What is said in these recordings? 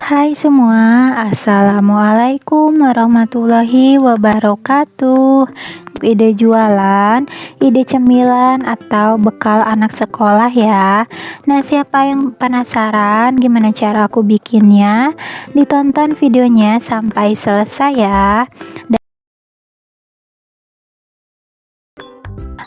Hai semua, Assalamualaikum warahmatullahi wabarakatuh. Untuk ide jualan, ide cemilan atau bekal anak sekolah ya. Nah, siapa yang penasaran gimana cara aku bikinnya? Ditonton videonya sampai selesai ya.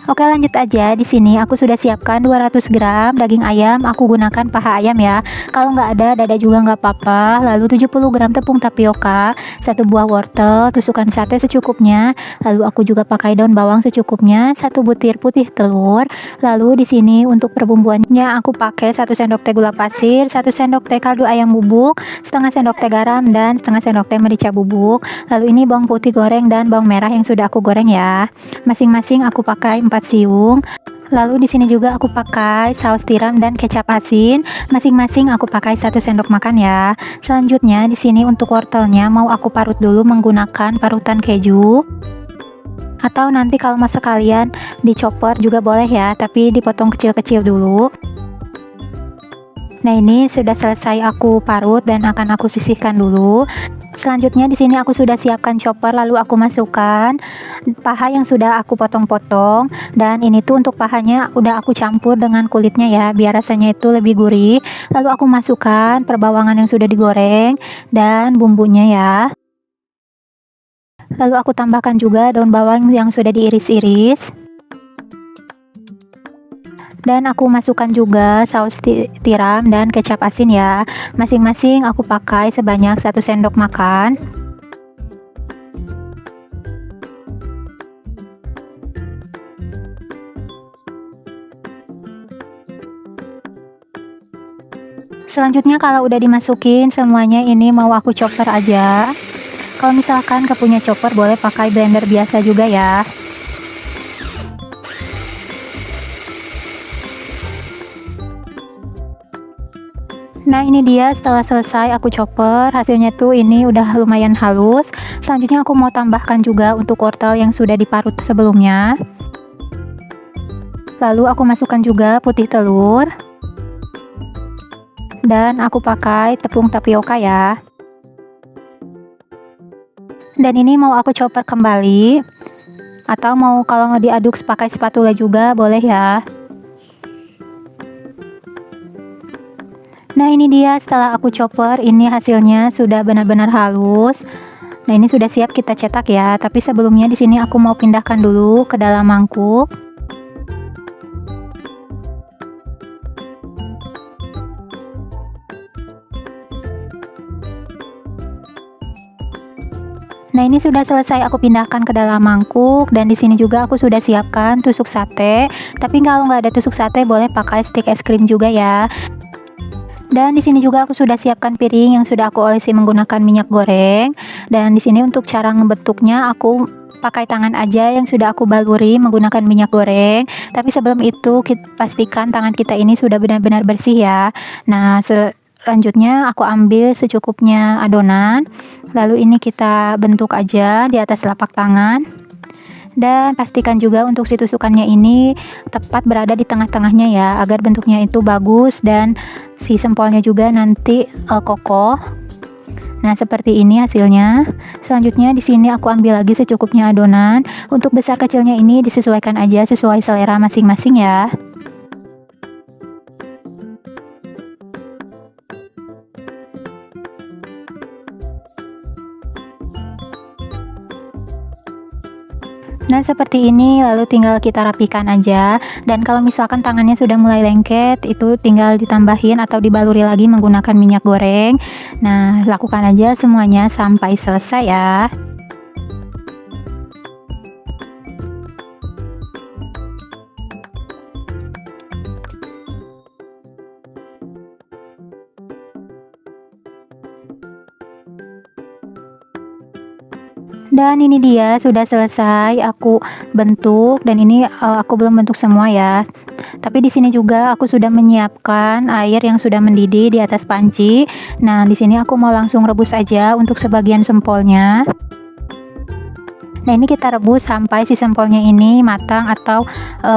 Oke, lanjut aja. Di sini aku sudah siapkan 200 gram daging ayam. Aku gunakan paha ayam ya. Kalau nggak ada, dada juga nggak apa-apa. Lalu 70 gram tepung tapioka, satu buah wortel, tusukan sate secukupnya. Lalu aku juga pakai daun bawang secukupnya, satu butir putih telur. Lalu di sini untuk perbumbuannya aku pakai 1 sendok teh gula pasir, 1 sendok teh kaldu ayam bubuk, setengah sendok teh garam, dan setengah sendok teh merica bubuk. Lalu ini bawang putih goreng dan bawang merah yang sudah aku goreng ya. Masing-masing aku pakai 4 siung. Lalu di sini juga aku pakai saus tiram dan kecap asin. Masing-masing aku pakai 1 sendok makan ya. Selanjutnya di sini untuk wortelnya mau aku parut dulu menggunakan parutan keju. Atau nanti kalau mau sekalian dicopper juga boleh ya, tapi dipotong kecil-kecil dulu. Nah, ini sudah selesai aku parut dan akan aku sisihkan dulu. Selanjutnya di sini aku sudah siapkan chopper, lalu aku masukkan paha yang sudah aku potong-potong, dan ini tuh untuk pahanya udah aku campur dengan kulitnya ya, biar rasanya itu lebih gurih. Lalu aku masukkan perbawangan yang sudah digoreng dan bumbunya ya. Lalu aku tambahkan juga daun bawang yang sudah diiris-iris. Dan aku masukkan juga saus tiram dan kecap asin ya. Masing-masing aku pakai sebanyak 1 sendok makan. Selanjutnya kalau udah dimasukin semuanya, ini mau aku chopper aja. Kalau misalkan gak punya chopper boleh pakai blender biasa juga ya. Nah, ini dia setelah selesai aku chopper, hasilnya tuh ini udah lumayan halus. Selanjutnya aku mau tambahkan juga untuk wortel yang sudah diparut sebelumnya. Lalu aku masukkan juga putih telur. Dan aku pakai tepung tapioka ya. Dan ini mau aku chopper kembali. Atau mau kalau mau diaduk pakai spatula juga boleh ya. Nah, ini dia setelah aku chopper, ini hasilnya sudah benar-benar halus. Nah, ini sudah siap kita cetak ya, tapi sebelumnya di sini aku mau pindahkan dulu ke dalam mangkuk. Nah, ini sudah selesai aku pindahkan ke dalam mangkuk, dan di sini juga aku sudah siapkan tusuk sate. Tapi kalau nggak ada tusuk sate boleh pakai stik es krim juga ya. Dan di sini juga aku sudah siapkan piring yang sudah aku olesi menggunakan minyak goreng. Dan di sini untuk cara ngebentuknya aku pakai tangan aja yang sudah aku baluri menggunakan minyak goreng. Tapi sebelum itu kita pastikan tangan kita ini sudah benar-benar bersih ya. Nah, selanjutnya aku ambil secukupnya adonan. Lalu ini kita bentuk aja di atas telapak tangan. Dan pastikan juga untuk si tusukannya ini tepat berada di tengah-tengahnya ya, agar bentuknya itu bagus dan si sempolnya juga nanti kokoh. Nah, seperti ini hasilnya. Selanjutnya di sini aku ambil lagi secukupnya adonan. Untuk besar kecilnya ini disesuaikan aja sesuai selera masing-masing ya. Nah, seperti ini, lalu tinggal kita rapikan aja. Dan kalau misalkan tangannya sudah mulai lengket, itu tinggal ditambahin atau dibaluri lagi menggunakan minyak goreng. Nah, lakukan aja semuanya sampai selesai ya. Dan ini dia sudah selesai aku bentuk, dan ini aku belum bentuk semua ya. Tapi di sini juga aku sudah menyiapkan air yang sudah mendidih di atas panci. Nah, di sini aku mau langsung rebus aja untuk sebagian sempolnya. Nah, ini kita rebus sampai si sempolnya ini matang atau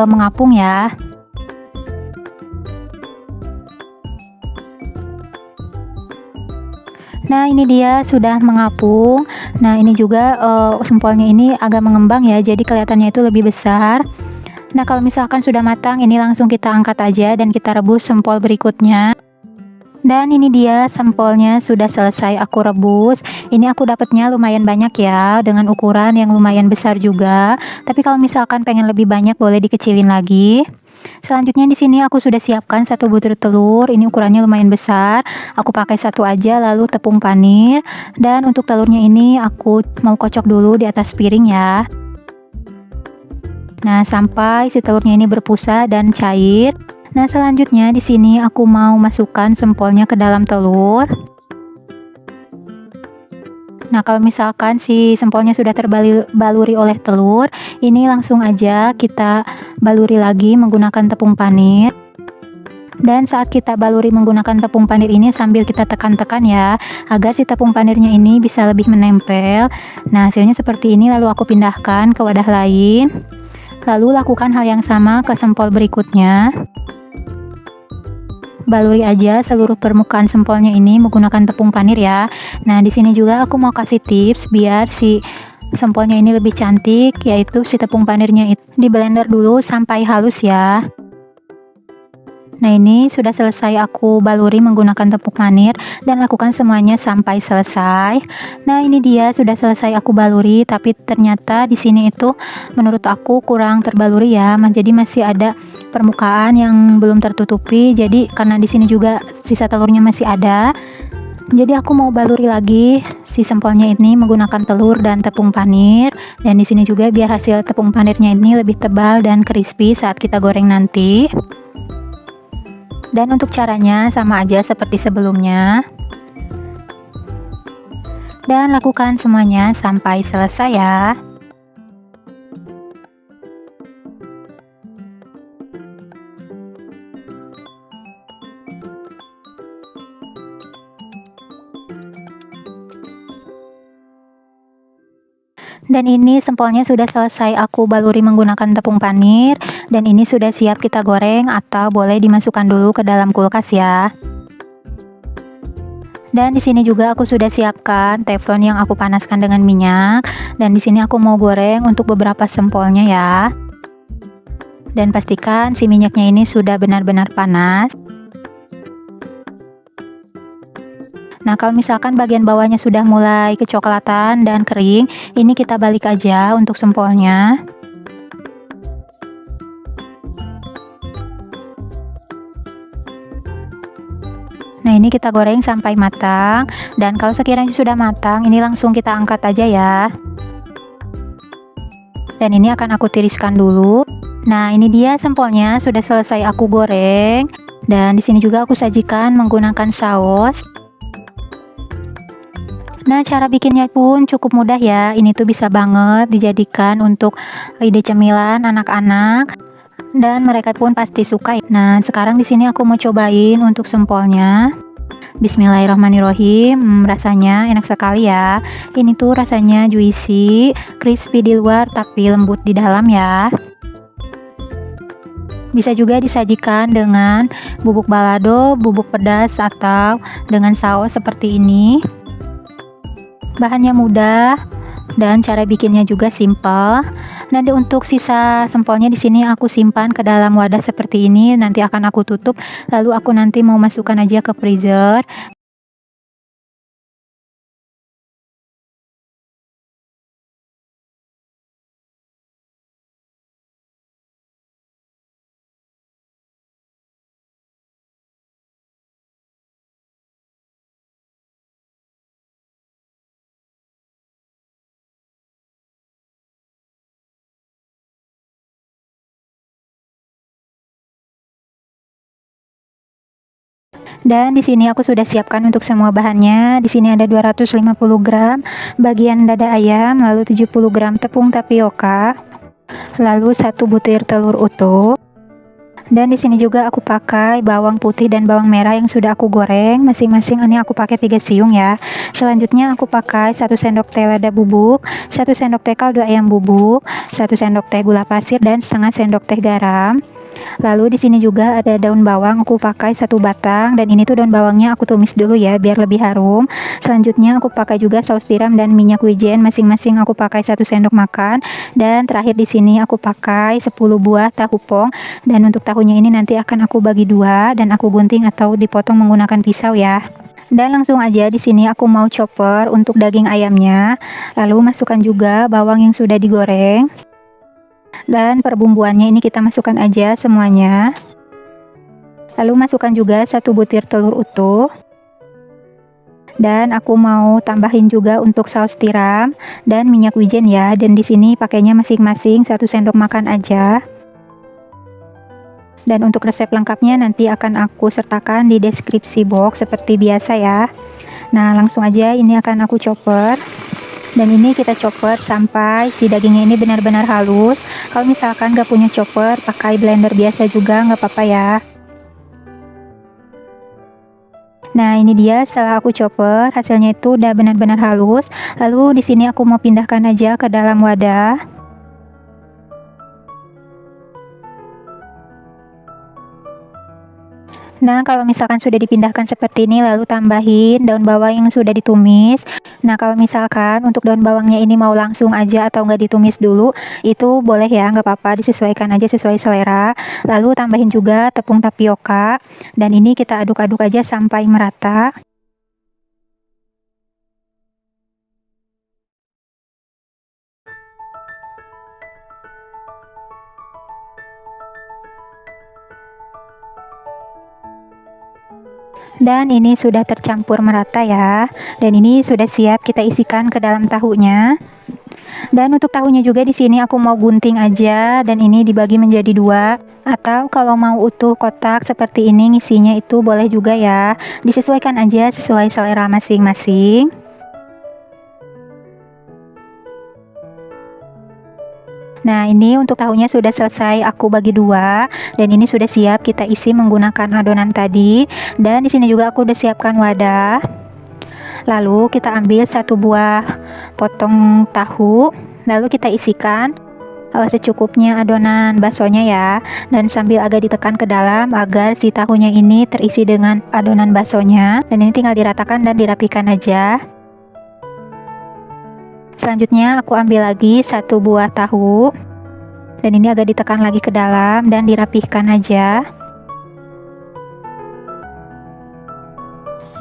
mengapung ya. Nah, ini dia sudah mengapung. Nah, ini juga sempolnya ini agak mengembang ya, jadi kelihatannya itu lebih besar. Nah, kalau misalkan sudah matang, ini langsung kita angkat aja dan kita rebus sempol berikutnya. Dan ini dia sempolnya sudah selesai aku rebus. Ini aku dapatnya lumayan banyak ya, dengan ukuran yang lumayan besar juga. Tapi kalau misalkan pengen lebih banyak boleh dikecilin lagi. Selanjutnya di sini aku sudah siapkan satu butir telur. Ini ukurannya lumayan besar. Aku pakai satu aja, lalu tepung panir. Dan untuk telurnya ini aku mau kocok dulu di atas piring ya. Nah, sampai si telurnya ini berbusa dan cair. Nah, selanjutnya di sini aku mau masukkan sempolnya ke dalam telur. Nah, kalau misalkan si sempolnya sudah terbaluri oleh telur, ini langsung aja kita baluri lagi menggunakan tepung panir. Dan saat kita baluri menggunakan tepung panir ini sambil kita tekan-tekan ya, agar si tepung panirnya ini bisa lebih menempel. Nah, hasilnya seperti ini, lalu aku pindahkan ke wadah lain. Lalu lakukan hal yang sama ke sempol berikutnya. Baluri aja seluruh permukaan sempolnya ini menggunakan tepung panir ya. Nah, di sini juga aku mau kasih tips biar si sempolnya ini lebih cantik, yaitu si tepung panirnya itu di blender dulu sampai halus ya. Nah, ini sudah selesai aku baluri menggunakan tepung panir dan lakukan semuanya sampai selesai. Nah, ini dia sudah selesai aku baluri, tapi ternyata di sini itu menurut aku kurang terbaluri ya. Jadi masih ada permukaan yang belum tertutupi. Jadi karena di sini juga sisa telurnya masih ada. Jadi aku mau baluri lagi si sempolnya ini menggunakan telur dan tepung panir. Dan di sini juga biar hasil tepung panirnya ini lebih tebal dan crispy saat kita goreng nanti. Dan untuk caranya sama aja seperti sebelumnya. Dan lakukan semuanya sampai selesai ya. Dan ini sempolnya sudah selesai aku baluri menggunakan tepung panir. Dan ini sudah siap kita goreng atau boleh dimasukkan dulu ke dalam kulkas ya. Dan di sini juga aku sudah siapkan teflon yang aku panaskan dengan minyak. Dan di sini aku mau goreng untuk beberapa sempolnya ya. Dan pastikan si minyaknya ini sudah benar-benar panas. Nah, kalau misalkan bagian bawahnya sudah mulai kecoklatan dan kering, ini kita balik aja untuk sempolnya. Nah, ini kita goreng sampai matang. Dan kalau sekiranya sudah matang, ini langsung kita angkat aja ya. Dan ini akan aku tiriskan dulu. Nah, ini dia sempolnya sudah selesai aku goreng. Dan di sini juga aku sajikan menggunakan saus. Nah, cara bikinnya pun cukup mudah ya. Ini tuh bisa banget dijadikan untuk ide cemilan anak-anak dan mereka pun pasti suka. Nah, sekarang di sini aku mau cobain untuk sempolnya. Bismillahirrahmanirrahim. Rasanya enak sekali ya. Ini tuh rasanya juicy, crispy di luar tapi lembut di dalam ya. Bisa juga disajikan dengan bubuk balado, bubuk pedas atau dengan saus seperti ini. Bahannya mudah dan cara bikinnya juga simple. Nanti untuk sisa sempolnya di sini aku simpan ke dalam wadah seperti ini. Nanti akan aku tutup, lalu aku nanti mau masukkan aja ke freezer. Dan di sini aku sudah siapkan untuk semua bahannya. Di sini ada 250 gram bagian dada ayam, lalu 70 gram tepung tapioka, lalu 1 butir telur utuh. Dan di sini juga aku pakai bawang putih dan bawang merah yang sudah aku goreng. Masing-masing ini aku pakai 3 siung ya. Selanjutnya aku pakai 1 sendok teh lada bubuk, 1 sendok teh kaldu ayam bubuk, 1 sendok teh gula pasir dan setengah sendok teh garam. Lalu di sini juga ada daun bawang, aku pakai 1 batang, dan ini tuh daun bawangnya aku tumis dulu ya biar lebih harum. Selanjutnya aku pakai juga saus tiram dan minyak wijen, masing-masing aku pakai 1 sendok makan. Dan terakhir di sini aku pakai 10 buah tahu pong, dan untuk tahunya ini nanti akan aku bagi dua dan aku gunting atau dipotong menggunakan pisau ya. Dan langsung aja di sini aku mau chopper untuk daging ayamnya. Lalu masukkan juga bawang yang sudah digoreng. Dan perbumbuannya ini kita masukkan aja semuanya. Lalu masukkan juga 1 butir telur utuh. Dan aku mau tambahin juga untuk saus tiram dan minyak wijen ya. Dan di sini pakainya masing-masing 1 sendok makan aja. Dan untuk resep lengkapnya nanti akan aku sertakan di deskripsi box seperti biasa ya. Nah, langsung aja ini akan aku chopper. Dan ini kita chopper sampai si dagingnya ini benar-benar halus. Kalau misalkan gak punya chopper, pakai blender biasa juga nggak apa-apa ya. Nah, ini dia setelah aku chopper, hasilnya itu udah benar-benar halus. Lalu di sini aku mau pindahkan aja ke dalam wadah. Nah, kalau misalkan sudah dipindahkan seperti ini, lalu tambahin daun bawang yang sudah ditumis. Nah, kalau misalkan untuk daun bawangnya ini mau langsung aja atau nggak ditumis dulu, itu boleh ya, nggak apa-apa, disesuaikan aja sesuai selera. Lalu tambahin juga tepung tapioka, dan ini kita aduk-aduk aja sampai merata. Dan ini sudah tercampur merata ya. Dan ini sudah siap kita isikan ke dalam tahunya. Dan untuk tahunya juga di sini aku mau gunting aja, dan ini dibagi menjadi dua. Atau kalau mau utuh kotak seperti ini ngisinya itu boleh juga ya. Disesuaikan aja sesuai selera masing-masing. Nah, ini untuk tahunya sudah selesai aku bagi dua, dan ini sudah siap kita isi menggunakan adonan tadi. Dan di sini juga aku udah siapkan wadah. Lalu kita ambil 1 buah potong tahu, lalu kita isikan secukupnya adonan baksonya ya, dan sambil agak ditekan ke dalam agar si tahunya ini terisi dengan adonan baksonya. Dan ini tinggal diratakan dan dirapikan aja. Selanjutnya aku ambil lagi 1 buah tahu, dan ini agak ditekan lagi ke dalam dan dirapihkan aja.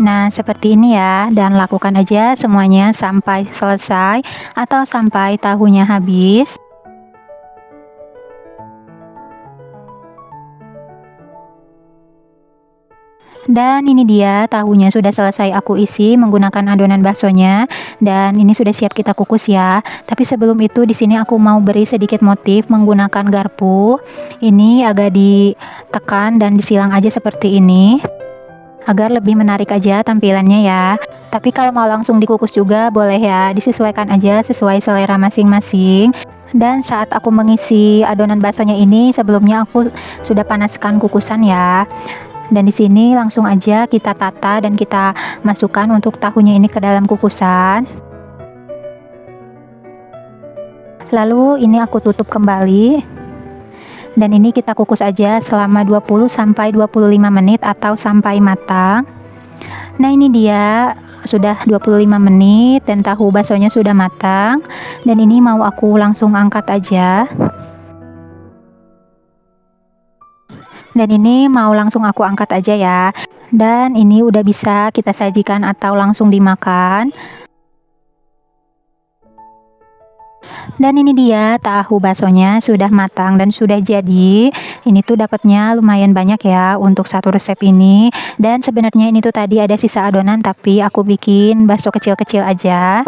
Nah, seperti ini ya, dan lakukan aja semuanya sampai selesai atau sampai tahunya habis. Dan ini dia tahunya sudah selesai aku isi menggunakan adonan baksonya, dan ini sudah siap kita kukus ya. Tapi sebelum itu di sini aku mau beri sedikit motif menggunakan garpu. Ini agak ditekan dan disilang aja seperti ini agar lebih menarik aja tampilannya ya. Tapi kalau mau langsung dikukus juga boleh ya, disesuaikan aja sesuai selera masing-masing. Dan saat aku mengisi adonan baksonya ini, sebelumnya aku sudah panaskan kukusan ya. Dan di sini langsung aja kita tata dan kita masukkan untuk tahunya ini ke dalam kukusan. Lalu ini aku tutup kembali. Dan ini kita kukus aja selama 20-25 menit atau sampai matang. Nah, ini dia sudah 25 menit dan tahu baksonya sudah matang. Dan ini mau aku langsung angkat aja. Dan ini mau langsung aku angkat aja ya. Dan ini udah bisa kita sajikan atau langsung dimakan. Dan ini dia tahu baksonya sudah matang dan sudah jadi. Ini tuh dapatnya lumayan banyak ya untuk satu resep ini. Dan sebenarnya ini tuh tadi ada sisa adonan, tapi aku bikin bakso kecil-kecil aja.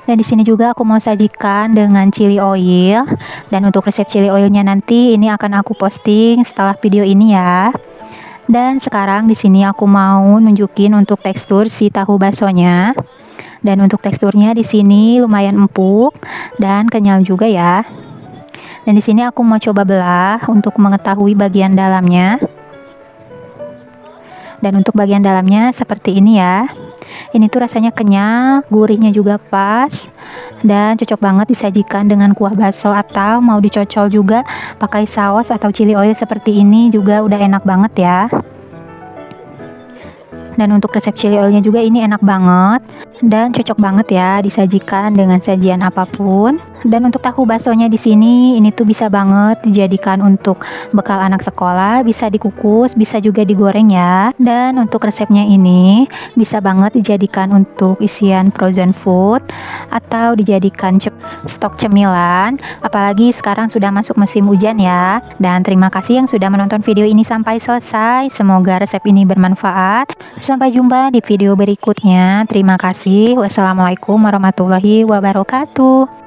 Dan di sini juga aku mau sajikan dengan chili oil. Dan untuk resep chili oilnya nanti ini akan aku posting setelah video ini ya. Dan sekarang di sini aku mau nunjukin untuk tekstur si tahu baksonya. Dan untuk teksturnya di sini lumayan empuk dan kenyal juga ya. Dan di sini aku mau coba belah untuk mengetahui bagian dalamnya. Dan untuk bagian dalamnya seperti ini ya. Ini tuh rasanya kenyal, gurihnya juga pas, dan cocok banget disajikan dengan kuah bakso atau mau dicocol juga pakai saus atau chili oil seperti ini juga udah enak banget ya. Dan untuk resep chili oilnya juga ini enak banget dan cocok banget ya disajikan dengan sajian apapun. Dan untuk tahu baksonya di sini ini tuh bisa banget dijadikan untuk bekal anak sekolah, bisa dikukus, bisa juga digoreng ya. Dan untuk resepnya ini bisa banget dijadikan untuk isian frozen food atau dijadikan stok cemilan, apalagi sekarang sudah masuk musim hujan ya. Dan terima kasih yang sudah menonton video ini sampai selesai. Semoga resep ini bermanfaat. Sampai jumpa di video berikutnya. Terima kasih. Wassalamualaikum warahmatullahi wabarakatuh.